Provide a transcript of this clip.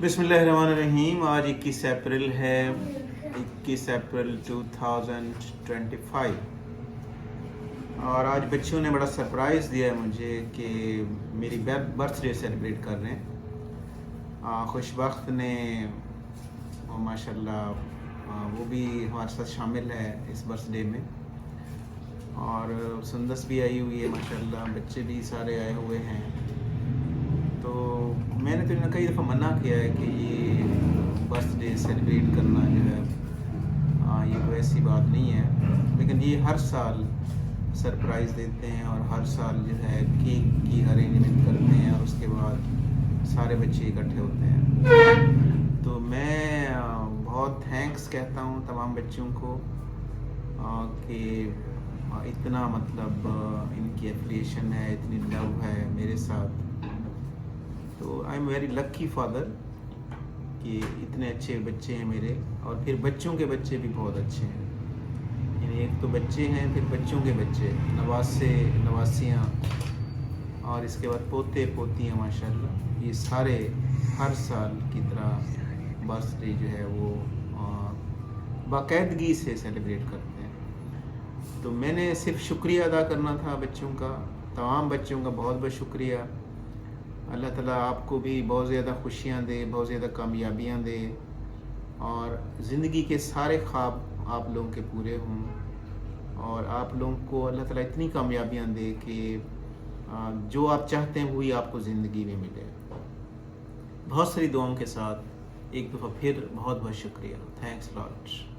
बिस्मिल्लाहिर्रहमानिर्रहीम। आज 21 अप्रैल है, 21 अप्रैल 2025 और आज बच्चों ने बड़ा सरप्राइज़ दिया है मुझे कि मेरी बर्थडे सेलिब्रेट कर रहे हैं। खुशबख्त ने माशाल्लाह वो भी हमारे साथ शामिल है इस बर्थडे में और सुंदस भी आई हुई है माशाल्लाह, बच्चे भी सारे आए हुए हैं। तो मैंने तो कई दफ़ा मना किया है कि ये बर्थडे सेलिब्रेट करना जो है ये कोई ऐसी बात नहीं है, लेकिन ये हर साल सरप्राइज़ देते हैं और हर साल जो है केक की अरेंजमेंट करते हैं और उसके बाद सारे बच्चे इकट्ठे होते हैं। तो मैं बहुत थैंक्स कहता हूँ तमाम बच्चों को कि इतना मतलब इनकी एफिलिएशन है, इतनी लव है मेरे साथ। तो I am very lucky father कि इतने अच्छे बच्चे हैं मेरे, और फिर बच्चों के बच्चे भी बहुत अच्छे हैं। यानी एक तो बच्चे हैं, फिर बच्चों के बच्चे, नवासे नवासियाँ और इसके बाद पोते पोतियाँ माशाल्लाह। ये सारे हर साल की तरह बर्थडे जो है वो बाकायदगी से सेलिब्रेट करते हैं। तो मैंने सिर्फ शुक्रिया अदा करना था बच्चों का, तमाम बच्चों का बहुत बहुत शुक्रिया। अल्लाह ताला आपको भी बहुत ज़्यादा खुशियाँ दे, बहुत ज़्यादा कामयाबियाँ दे और ज़िंदगी के सारे ख्वाब आप लोगों के पूरे हों और आप लोगों को अल्लाह ताला इतनी कामयाबियाँ दे कि जो आप चाहते हैं वही आपको ज़िंदगी में मिले। बहुत सारी दुआओं के साथ एक दफ़ा फिर बहुत बहुत शुक्रिया। Thanks lot.